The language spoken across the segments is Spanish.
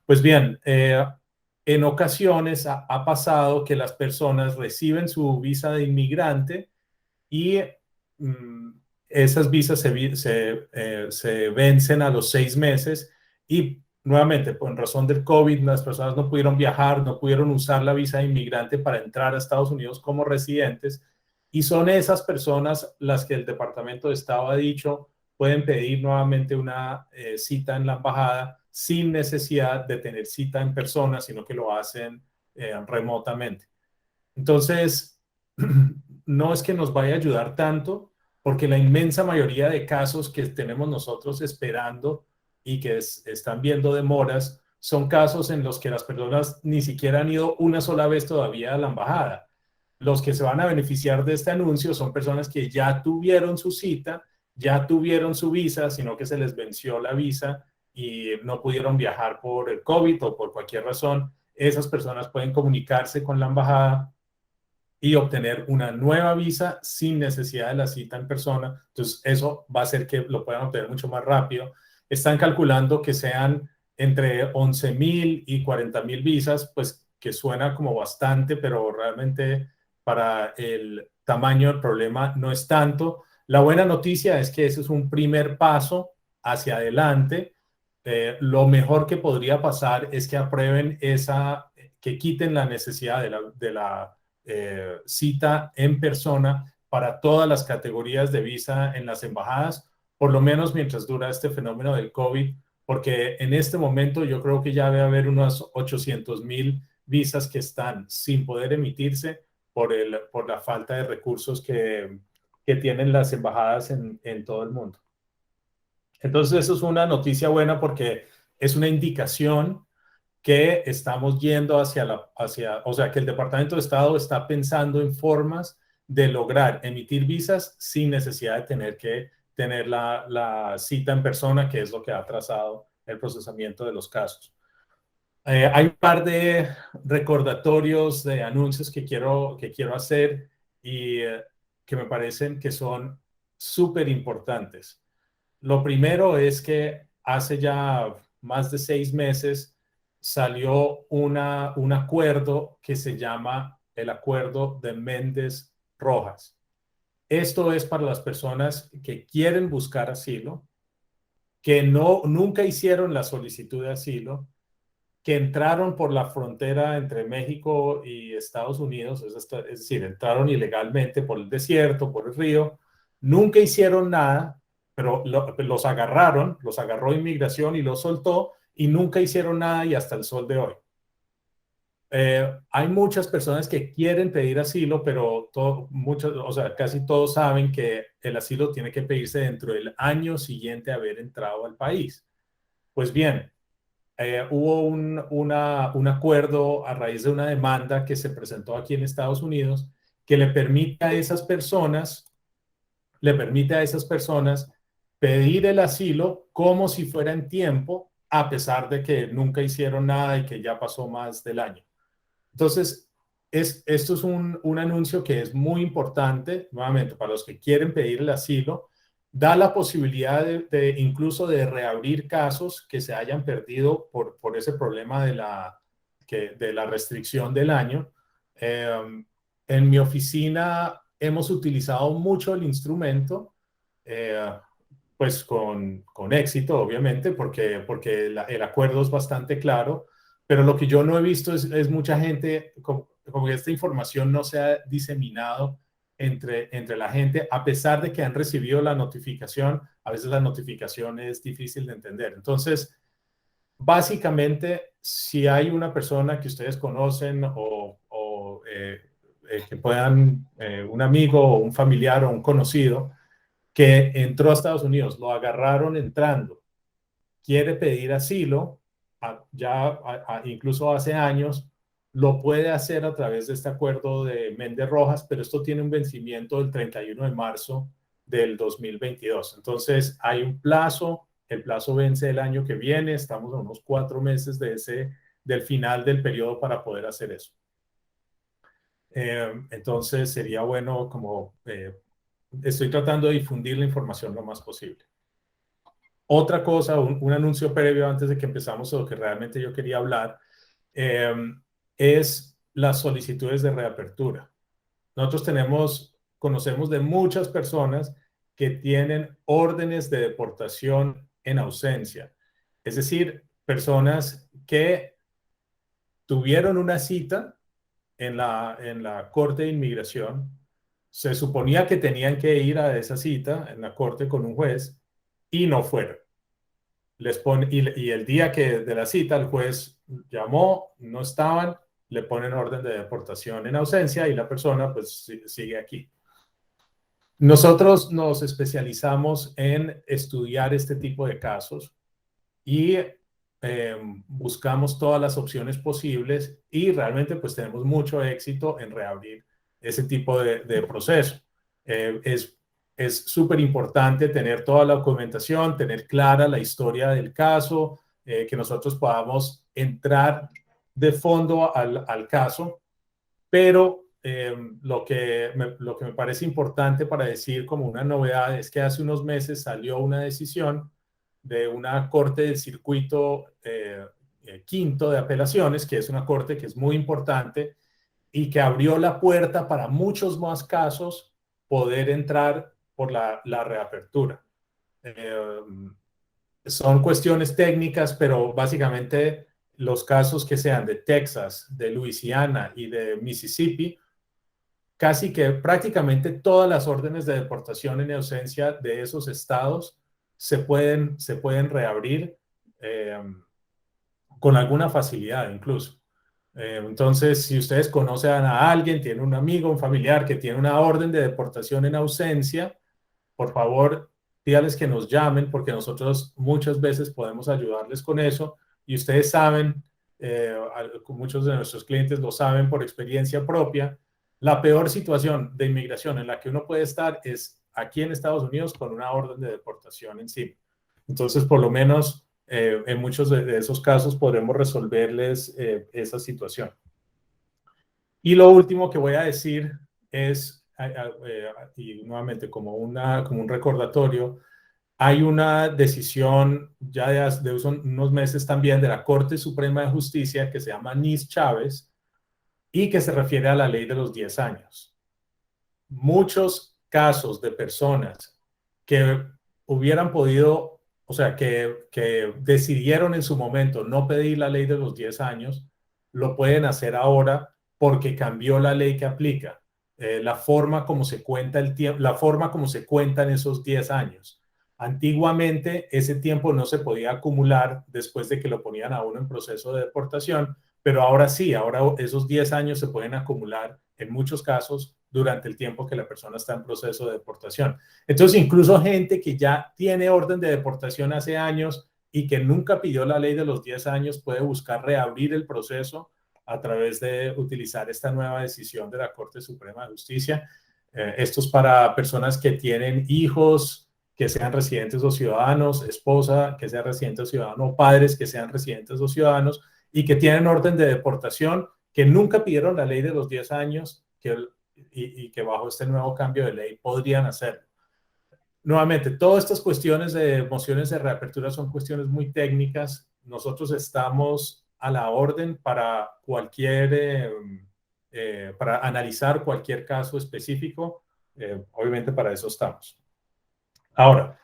Pues bien, en ocasiones ha pasado que las personas reciben su visa de inmigrante y mm, esas visas se vencen a los 6 meses y nuevamente, por razón del COVID, las personas no pudieron viajar, no pudieron usar la visa de inmigrante para entrar a Estados Unidos como residentes y son esas personas las que el Departamento de Estado ha dicho pueden pedir nuevamente una cita en la embajada sin necesidad de tener cita en persona, sino que lo hacen remotamente. Entonces, no es que nos vaya a ayudar tanto, porque la inmensa mayoría de casos que tenemos nosotros esperando y que están viendo demoras son casos en los que las personas ni siquiera han ido una sola vez todavía a la embajada. Los que se van a beneficiar de este anuncio son personas que ya tuvieron su cita, ya tuvieron su visa, sino que se les venció la visa y no pudieron viajar por el COVID o por cualquier razón. Esas personas pueden comunicarse con la embajada y obtener una nueva visa sin necesidad de la cita en persona. Entonces, eso va a hacer que lo puedan obtener mucho más rápido. Están calculando que sean entre 11,000 y 40,000 visas, pues que suena como bastante, pero realmente para el tamaño del problema no es tanto. La buena noticia es que ese es un primer paso hacia adelante. Lo mejor que podría pasar es que aprueben que quiten la necesidad de la cita en persona para todas las categorías de visa en las embajadas, por lo menos mientras dura este fenómeno del COVID, porque en este momento yo creo que ya debe haber unos 800,000 visas que están sin poder emitirse por la falta de recursos que tienen las embajadas en todo el mundo. Entonces, eso es una noticia buena porque es una indicación que estamos yendo o sea, que el Departamento de Estado está pensando en formas de lograr emitir visas sin necesidad de tener que tener la cita en persona, que es lo que ha atrasado el procesamiento de los casos. Hay un par de recordatorios de anuncios que quiero hacer y que me parecen que son súper importantes. Lo primero es que hace ya más de 6 meses salió un acuerdo que se llama el Acuerdo de Méndez-Rojas. Esto es para las personas que quieren buscar asilo, que nunca hicieron la solicitud de asilo, que entraron por la frontera entre México y Estados Unidos, es decir, entraron ilegalmente por el desierto, por el río, nunca hicieron nada, pero los agarró inmigración y los soltó y nunca hicieron nada y hasta el sol de hoy. Hay muchas personas que quieren pedir asilo, pero o sea, casi todos saben que el asilo tiene que pedirse dentro del año siguiente a haber entrado al país. Pues bien, hubo un acuerdo a raíz de una demanda que se presentó aquí en Estados Unidos que le permite a esas personas pedir el asilo como si fuera en tiempo, a pesar de que nunca hicieron nada y que ya pasó más del año. Entonces, esto es un anuncio que es muy importante, nuevamente, para los que quieren pedir el asilo. Da la posibilidad incluso de reabrir casos que se hayan perdido por ese problema de la restricción del año. En mi oficina hemos utilizado mucho el instrumento, eh, pues con éxito, obviamente, porque el acuerdo es bastante claro, pero lo que yo no he visto es mucha gente, como que esta información no se ha diseminado entre la gente, a pesar de que han recibido la notificación. A veces la notificación es difícil de entender. Entonces, básicamente, si hay una persona que ustedes conocen que puedan, un amigo o un familiar o un conocido que entró a Estados Unidos, lo agarraron entrando, quiere pedir asilo, incluso hace años, lo puede hacer a través de este acuerdo de Méndez Rojas, pero esto tiene un vencimiento del 31 de marzo del 2022. Entonces, hay un plazo, el plazo vence el año que viene, estamos a unos 4 meses del final del periodo para poder hacer eso. Entonces, sería bueno estoy tratando de difundir la información lo más posible. Otra cosa, un anuncio previo antes de que empezamos o lo que realmente yo quería hablar, eh, es las solicitudes de reapertura. Nosotros conocemos de muchas personas que tienen órdenes de deportación en ausencia. Es decir, personas que tuvieron una cita en la Corte de Inmigración, se suponía que tenían que ir a esa cita en la Corte con un juez y no fueron. Y el día de la cita el juez llamó, no estaban, le ponen orden de deportación en ausencia y la persona pues sigue aquí. Nosotros nos especializamos en estudiar este tipo de casos y buscamos todas las opciones posibles y realmente pues tenemos mucho éxito en reabrir ese tipo de proceso. Eh, es es súper importante tener toda la documentación, tener clara la historia del caso, que nosotros podamos entrar de fondo al caso, pero lo que me parece importante para decir como una novedad es que hace unos meses salió una decisión de una corte del circuito quinto de apelaciones, que es una corte que es muy importante y que abrió la puerta para muchos más casos poder entrar por la reapertura. Eh, Son cuestiones técnicas, pero básicamente los casos que sean de Texas, de Luisiana y de Mississippi, casi que prácticamente todas las órdenes de deportación en ausencia de esos estados se pueden reabrir eh, con alguna facilidad incluso. Entonces, si ustedes conocen a alguien, tienen un amigo, un familiar que tiene una orden de deportación en ausencia, por favor, pídales que nos llamen porque nosotros muchas veces podemos ayudarles con eso y ustedes saben, eh, muchos de nuestros clientes lo saben por experiencia propia, la peor situación de inmigración en la que uno puede estar es aquí en Estados Unidos con una orden de deportación encima. Entonces, por lo menos en muchos de esos casos podremos resolverles esa situación. Y lo último que voy a decir es, y nuevamente como un recordatorio, hay una decisión ya de unos meses también de la Corte Suprema de Justicia que se llama Nis-Chávez y que se refiere a la ley de los 10 años. Muchos casos de personas que hubieran podido, o sea, que decidieron en su momento no pedir la ley de los 10 años, lo pueden hacer ahora porque cambió la ley que aplica, la forma como se cuenta el tiempo, la forma como se cuentan esos 10 años. Antiguamente ese tiempo no se podía acumular después de que lo ponían a uno en proceso de deportación, pero ahora sí, ahora esos 10 años se pueden acumular en muchos casos durante el tiempo que la persona está en proceso de deportación. Entonces, incluso gente que ya tiene orden de deportación hace años y que nunca pidió la ley de los 10 años puede buscar reabrir el proceso a través de utilizar esta nueva decisión de la Corte Suprema de Justicia. Esto es para personas que tienen hijos, que sean residentes o ciudadanos, esposa, que sea residente o ciudadano, padres que sean residentes o ciudadanos y que tienen orden de deportación, que nunca pidieron la ley de los 10 años y que bajo este nuevo cambio de ley podrían hacerlo. Nuevamente, todas estas cuestiones de mociones de reapertura son cuestiones muy técnicas. Nosotros estamos a la orden para para analizar cualquier caso específico. Obviamente para eso estamos. Ahora,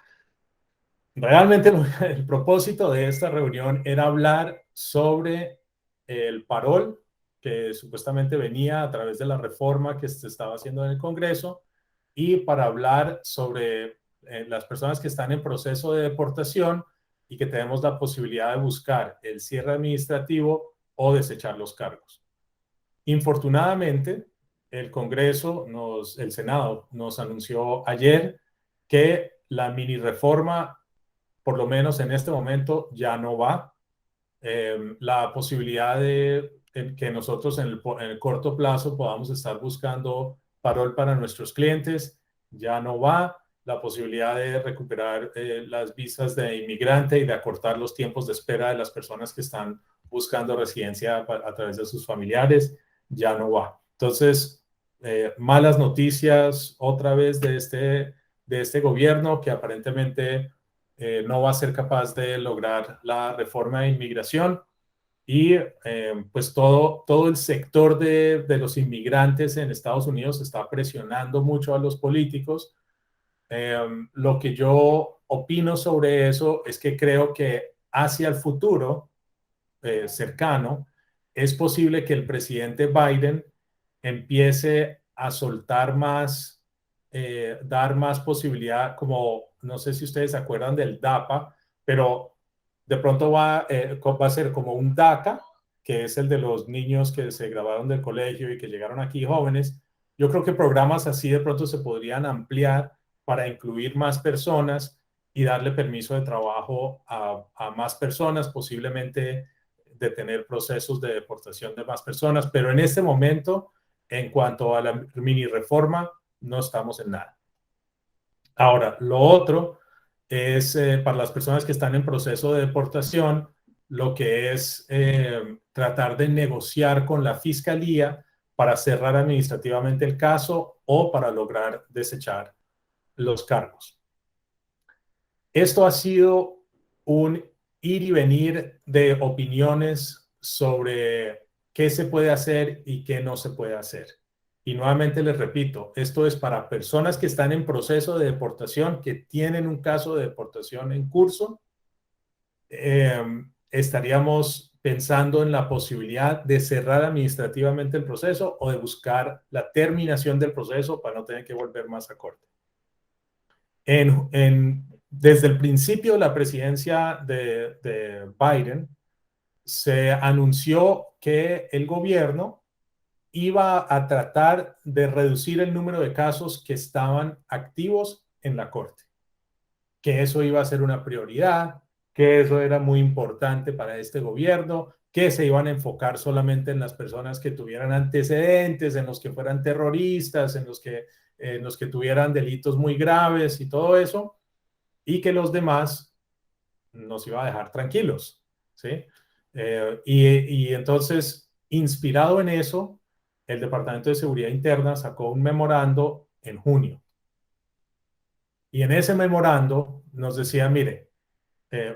realmente el propósito de esta reunión era hablar sobre el parol que supuestamente venía a través de la reforma que se estaba haciendo en el Congreso y para hablar sobre las personas que están en proceso de deportación y que tenemos la posibilidad de buscar el cierre administrativo o desechar los cargos. Infortunadamente, el Senado nos anunció ayer que la mini reforma por lo menos en este momento ya no va. La posibilidad de que nosotros en el corto plazo podamos estar buscando parol para nuestros clientes ya no va. La posibilidad de recuperar las visas de inmigrante y de acortar los tiempos de espera de las personas que están buscando residencia a través de sus familiares ya no va. Entonces, malas noticias otra vez de este gobierno que aparentemente no va a ser capaz de lograr la reforma de inmigración y pues todo el sector de los inmigrantes en Estados Unidos está presionando mucho a los políticos. Lo que yo opino sobre eso es que creo que hacia el futuro cercano, es posible que el presidente Biden empiece a soltar más, dar más posibilidad, como no sé si ustedes se acuerdan del DAPA, pero de pronto va a ser como un DACA, que es el de los niños que se graduaron del colegio y que llegaron aquí jóvenes. Yo creo que programas así de pronto se podrían ampliar para incluir más personas y darle permiso de trabajo a más personas, posiblemente detener procesos de deportación de más personas, pero en este momento, en cuanto a la mini reforma, no estamos en nada. Ahora, lo otro es para las personas que están en proceso de deportación, lo que es tratar de negociar con la fiscalía para cerrar administrativamente el caso o para lograr desechar los cargos. Esto ha sido un ir y venir de opiniones sobre qué se puede hacer y qué no se puede hacer. Y nuevamente les repito, esto es para personas que están en proceso de deportación, que tienen un caso de deportación en curso. Estaríamos pensando en la posibilidad de cerrar administrativamente el proceso o de buscar la terminación del proceso para no tener que volver más a corte. Desde el principio de la presidencia de Biden, se anunció que el gobierno iba a tratar de reducir el número de casos que estaban activos en la corte, que eso iba a ser una prioridad, que eso era muy importante para este gobierno, que se iban a enfocar solamente en las personas que tuvieran antecedentes, en los que fueran terroristas, en los que tuvieran delitos muy graves y todo eso, y que los demás nos iba a dejar tranquilos, ¿sí? Y entonces, inspirado en eso, el Departamento de Seguridad Interna sacó un memorando en junio. Y en ese memorando nos decía, mire,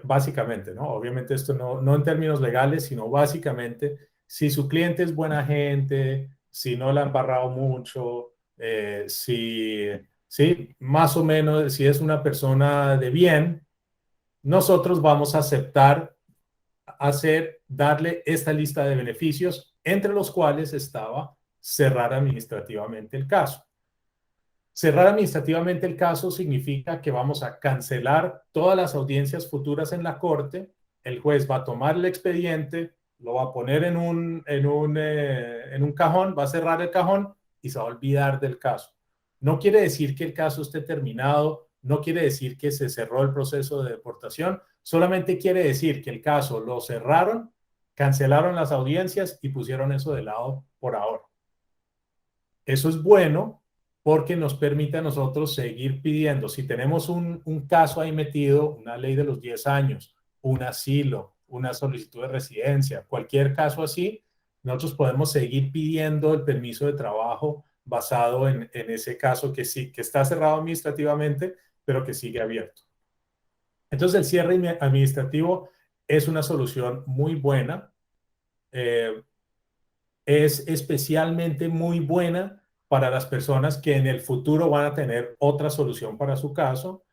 básicamente, ¿no? Obviamente esto no en términos legales, sino básicamente, si su cliente es buena gente, si no la han embarrado mucho, si más o menos, si es una persona de bien, nosotros vamos a aceptar darle esta lista de beneficios, entre los cuales estaba cerrar administrativamente el caso. Cerrar administrativamente el caso significa que vamos a cancelar todas las audiencias futuras en la corte, el juez va a tomar el expediente, lo va a poner en un cajón, va a cerrar el cajón y se va a olvidar del caso. No quiere decir que el caso esté terminado, no quiere decir que se cerró el proceso de deportación, solamente quiere decir que el caso lo cerraron, cancelaron las audiencias y pusieron eso de lado por ahora. Eso es bueno porque nos permite a nosotros seguir pidiendo. Si tenemos un caso ahí metido, una ley de los 10 años, un asilo, una solicitud de residencia, cualquier caso así, nosotros podemos seguir pidiendo el permiso de trabajo basado en ese caso que sí, que está cerrado administrativamente, pero que sigue abierto. Entonces, el cierre administrativo es una solución muy buena. Es especialmente muy buena para las personas que en el futuro van a tener otra solución para su caso.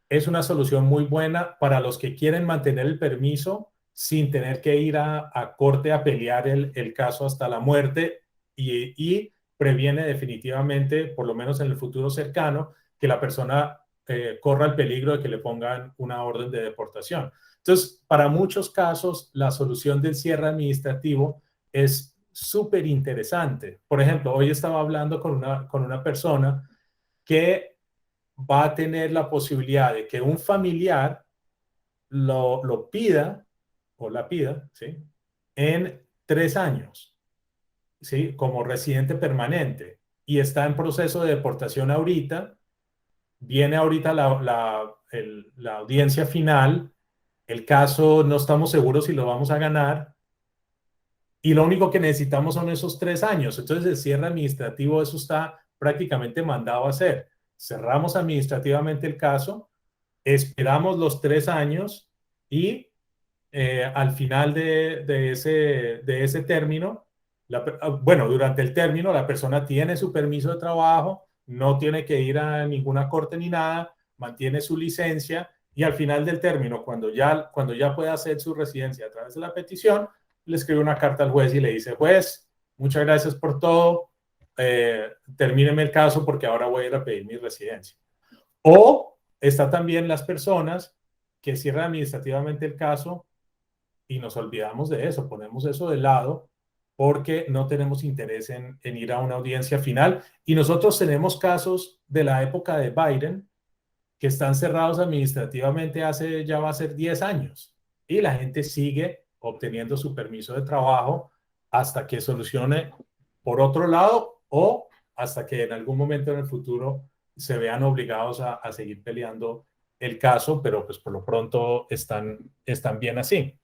Es una solución muy buena para los que quieren mantener el permiso sin tener que ir a corte a pelear el caso hasta la muerte y previene definitivamente, por lo menos en el futuro cercano, que la persona corra el peligro de que le pongan una orden de deportación. Entonces, para muchos casos, la solución del cierre administrativo es súper interesante. Por ejemplo, hoy estaba hablando con una persona que va a tener la posibilidad de que un familiar lo pida o la pida, ¿sí? En 3 años, ¿sí? Como residente permanente y está en proceso de deportación ahorita, viene ahorita la audiencia final, el caso no estamos seguros si lo vamos a ganar y lo único que necesitamos son esos 3 años. Entonces el cierre administrativo, eso está prácticamente mandado a hacer. Cerramos administrativamente el caso, esperamos los 3 años y al final de ese término, bueno, durante el término la persona tiene su permiso de trabajo, no tiene que ir a ninguna corte ni nada, mantiene su licencia y al final del término, cuando ya pueda hacer su residencia a través de la petición, le escribe una carta al juez y le dice, juez, muchas gracias por todo, termíneme el caso porque ahora voy a ir a pedir mi residencia. O está también las personas que cierran administrativamente el caso y nos olvidamos de eso, ponemos eso de lado porque no tenemos interés en ir a una audiencia final. Y nosotros tenemos casos de la época de Biden que están cerrados administrativamente hace ya va a ser 10 años y la gente sigue obteniendo su permiso de trabajo hasta que solucione por otro lado o hasta que en algún momento en el futuro se vean obligados a seguir peleando el caso, pero pues por lo pronto están bien así.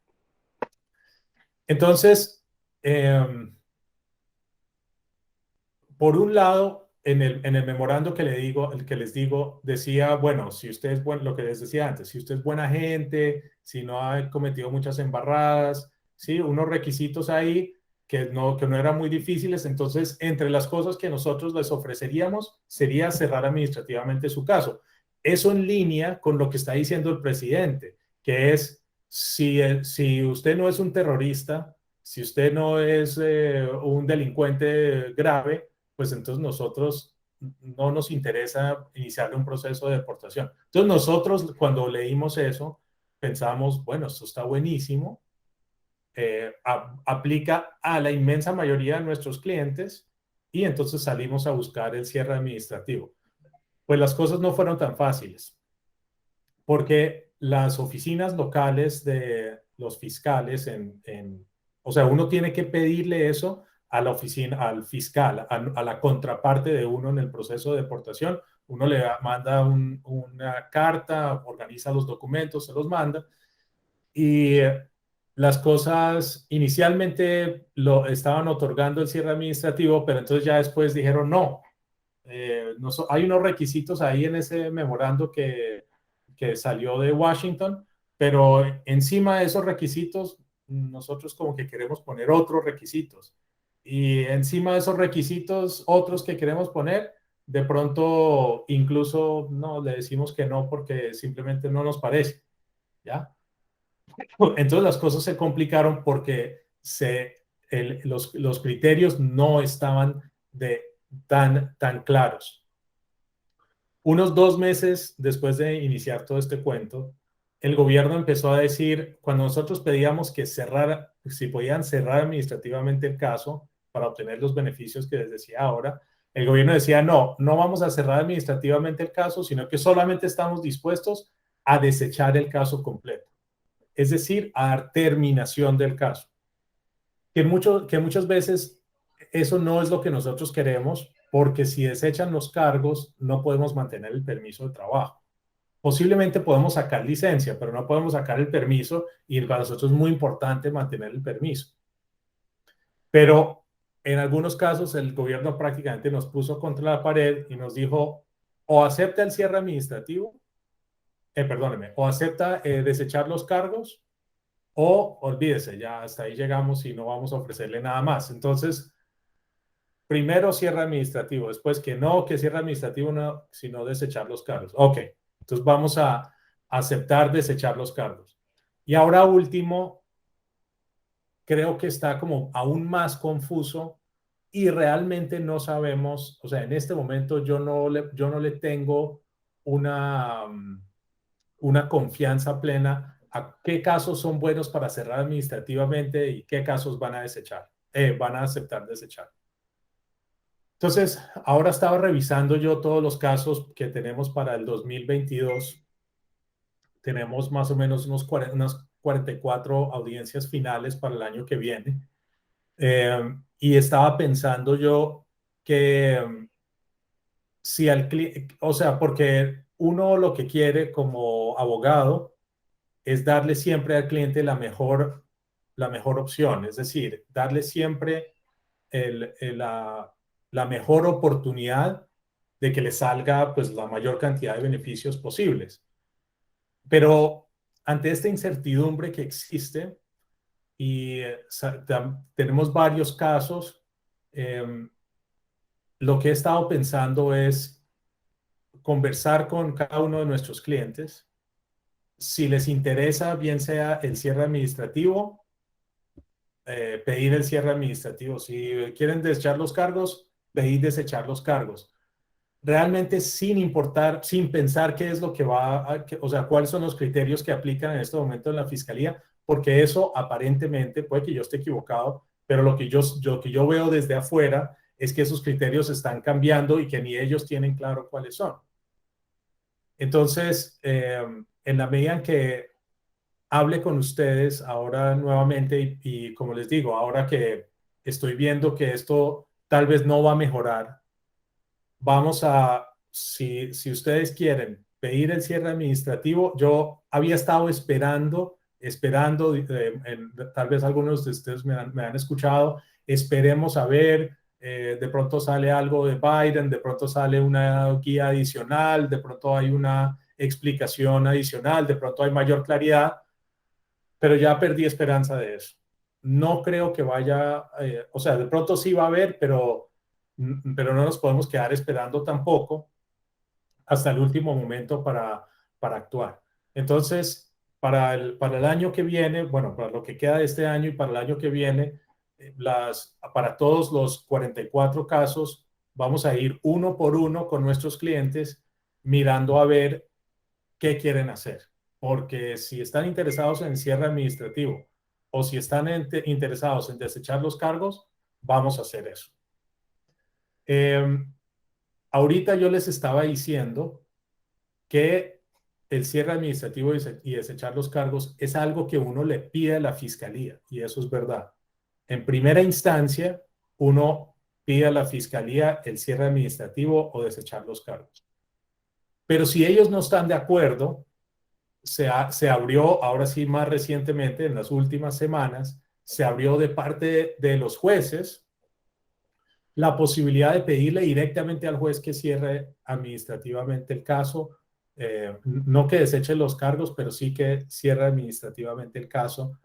Entonces, por un lado, en el memorando que, el que les digo, decía, bueno, si usted es bueno, lo que les decía antes, si usted es buena gente, si no ha cometido muchas embarradas, ¿sí? Unos requisitos ahí que no eran muy difíciles, entonces, entre las cosas que nosotros les ofreceríamos sería cerrar administrativamente su caso. Eso en línea con lo que está diciendo el presidente, que es, si usted no es un terrorista, si usted no es un delincuente grave, pues entonces nosotros no nos interesa iniciarle un proceso de deportación. Entonces nosotros cuando leímos eso, pensamos, bueno, esto está buenísimo, aplica a la inmensa mayoría de nuestros clientes y entonces salimos a buscar el cierre administrativo. Pues las cosas no fueron tan fáciles porque las oficinas locales de los fiscales o sea, uno tiene que pedirle eso a la oficina, al fiscal, a la contraparte de uno en el proceso de deportación. Uno le manda una carta, organiza los documentos, se los manda y las cosas inicialmente lo estaban otorgando el cierre administrativo, pero entonces ya después dijeron no, hay unos requisitos ahí en ese memorando que salió de Washington, pero encima de esos requisitos, nosotros como que queremos poner otros requisitos. Y encima de esos requisitos, otros que queremos poner, de pronto incluso no, le decimos que no porque simplemente no nos parece, ¿ya? Entonces las cosas se complicaron porque los criterios no estaban tan claros. Unos 2 meses después de iniciar todo este cuento, el gobierno empezó a decir, cuando nosotros pedíamos que cerrara, si podían cerrar administrativamente el caso para obtener los beneficios que les decía ahora, el gobierno decía, no, no vamos a cerrar administrativamente el caso, sino que solamente estamos dispuestos a desechar el caso completo, es decir, a dar terminación del caso. Que muchas veces eso no es lo que nosotros queremos, porque si desechan los cargos, no podemos mantener el permiso de trabajo. Posiblemente podemos sacar licencia, pero no podemos sacar el permiso y para nosotros es muy importante mantener el permiso. Pero en algunos casos el gobierno prácticamente nos puso contra la pared y nos dijo o acepta el cierre administrativo, perdóneme, o acepta desechar los cargos o olvídese, ya hasta ahí llegamos y no vamos a ofrecerle nada más. Entonces, primero cierre administrativo, después que cierre administrativo no, sino desechar los cargos. Ok, entonces vamos a aceptar desechar los cargos. Y ahora último, creo que está como aún más confuso y realmente no sabemos, o sea, en este momento yo no le tengo una confianza plena a qué casos son buenos para cerrar administrativamente y qué casos van a desechar, van a aceptar desechar. Entonces, ahora estaba revisando yo todos los casos que tenemos para el 2022. Tenemos más o menos unas 44 audiencias finales para el año que viene. Y estaba pensando yo que si al cliente, o sea, porque uno lo que quiere como abogado es darle siempre al cliente la mejor opción, es decir, darle siempre la mejor oportunidad de que le salga pues la mayor cantidad de beneficios posibles. Pero ante esta incertidumbre que existe y tenemos varios casos, eh, lo que he estado pensando es conversar con cada uno de nuestros clientes, si les interesa, bien sea el cierre administrativo, pedir el cierre administrativo. Si quieren desechar los cargos, pedir desechar los cargos. Realmente sin importar, sin pensar qué es lo que o sea, cuáles son los criterios que aplican en este momento en la fiscalía, porque eso aparentemente, puede que yo esté equivocado, pero lo que yo veo desde afuera es que esos criterios están cambiando y que ni ellos tienen claro cuáles son. Entonces, en la medida en que hable con ustedes ahora nuevamente y como les digo, ahora que estoy viendo que esto tal vez no va a mejorar, vamos a, si ustedes quieren pedir el cierre administrativo, yo había estado esperando, tal vez algunos de ustedes me han escuchado, esperemos a ver, de pronto sale algo de Biden, de pronto sale una guía adicional, de pronto hay una explicación adicional, de pronto hay mayor claridad, pero ya perdí esperanza de eso. No creo que vaya, o sea, de pronto sí va a haber, pero no nos podemos quedar esperando tampoco hasta el último momento para actuar. Entonces, para el año que viene, bueno, para lo que queda de este año y para el año que viene, para todos los 44 casos, vamos a ir uno por uno con nuestros clientes mirando a ver qué quieren hacer. Porque si están interesados en cierre administrativo o si están interesados en desechar los cargos, vamos a hacer eso. Eh, Ahorita yo les estaba diciendo que el cierre administrativo y desechar los cargos es algo que uno le pide a la fiscalía, y eso es verdad. En primera instancia, uno pide a la fiscalía el cierre administrativo o desechar los cargos. Pero si ellos no están de acuerdo, se abrió, ahora sí más recientemente, en las últimas semanas, se abrió de parte de los jueces la posibilidad de pedirle directamente al juez que cierre administrativamente el caso, no que deseche los cargos, pero sí que cierre administrativamente el caso,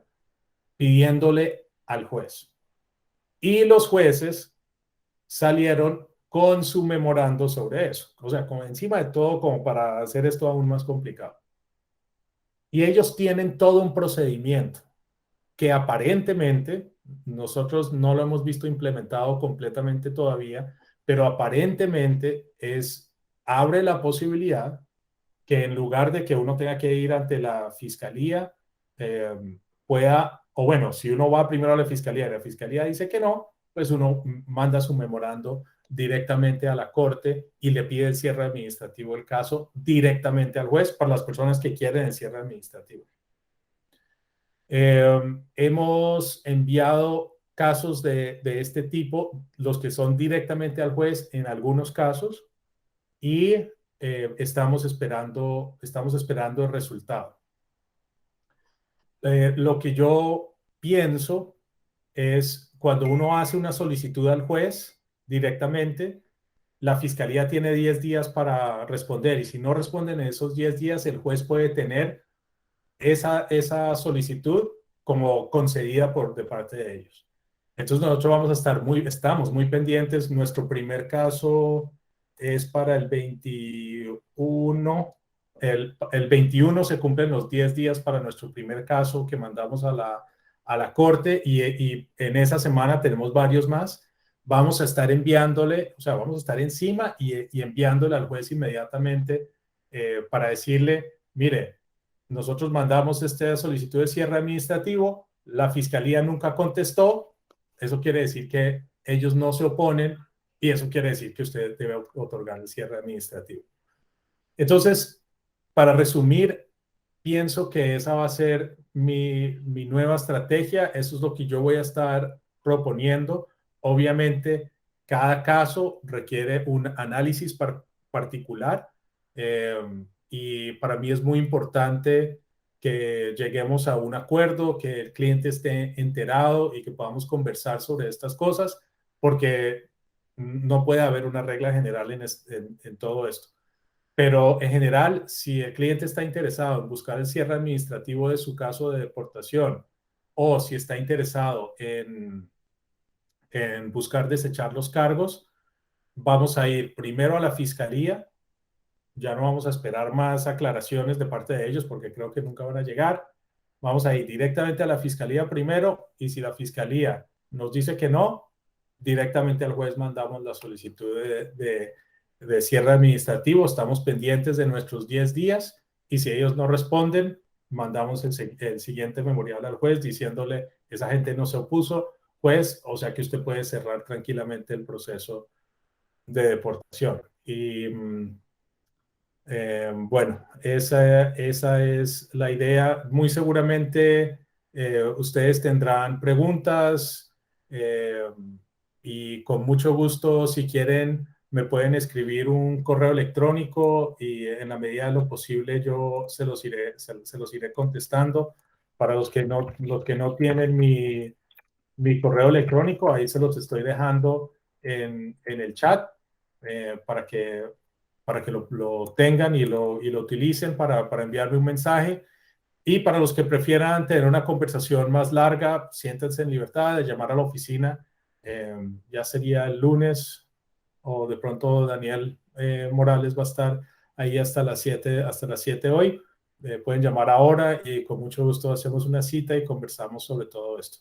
pidiéndole al juez. Y los jueces salieron con su memorando sobre eso, o sea, como encima de todo, como para hacer esto aún más complicado. Y ellos tienen todo un procedimiento que aparentemente nosotros no lo hemos visto implementado completamente todavía, pero aparentemente abre la posibilidad que en lugar de que uno tenga que ir ante la fiscalía, pueda, o bueno, si uno va primero a la fiscalía y la fiscalía dice que no, pues uno manda su memorando directamente a la corte y le pide el cierre administrativo del caso directamente al juez para las personas que quieren el cierre administrativo. Hemos enviado casos de este tipo, los que son directamente al juez en algunos casos, y estamos esperando el resultado. Lo que yo pienso es cuando uno hace una solicitud al juez directamente, la fiscalía tiene 10 días para responder, y si no responden en esos 10 días, el juez puede tener esa solicitud como concedida de parte de ellos. Entonces nosotros estamos muy pendientes. Nuestro primer caso es para el 21. El 21 se cumplen los 10 días para nuestro primer caso que mandamos a la corte, y en esa semana tenemos varios más. Vamos a estar enviándole, o sea, vamos a estar encima y enviándole al juez inmediatamente, para decirle, mire, nosotros mandamos esta solicitud de cierre administrativo, la fiscalía nunca contestó, eso quiere decir que ellos no se oponen, y eso quiere decir que usted debe otorgar el cierre administrativo. Entonces, para resumir, pienso que esa va a ser mi nueva estrategia. Eso es lo que yo voy a estar proponiendo. Obviamente, cada caso requiere un análisis particular, y para mí es muy importante que lleguemos a un acuerdo, que el cliente esté enterado y que podamos conversar sobre estas cosas, porque no puede haber una regla general en todo esto. Pero en general, si el cliente está interesado en buscar el cierre administrativo de su caso de deportación o si está interesado en buscar desechar los cargos, vamos a ir primero a la fiscalía. Ya no vamos a esperar más aclaraciones de parte de ellos porque creo que nunca van a llegar. Vamos a ir directamente a la fiscalía primero y si la fiscalía nos dice que no, directamente al juez mandamos la solicitud de cierre administrativo. Estamos pendientes de nuestros 10 días y si ellos no responden, mandamos el siguiente memorial al juez diciéndole, esa gente no se opuso, juez, o sea que usted puede cerrar tranquilamente el proceso de deportación. Y bueno, esa es la idea. Muy seguramente ustedes tendrán preguntas y con mucho gusto, si quieren, me pueden escribir un correo electrónico y en la medida de lo posible yo se los iré contestando. Para los que no tienen mi correo electrónico, ahí se los estoy dejando en el chat para que lo tengan y lo utilicen para enviarme un mensaje. Y para los que prefieran tener una conversación más larga, siéntense en libertad de llamar a la oficina. Ya sería el lunes o de pronto Daniel Morales va a estar ahí hasta las 7 hoy. Pueden llamar ahora y con mucho gusto hacemos una cita y conversamos sobre todo esto.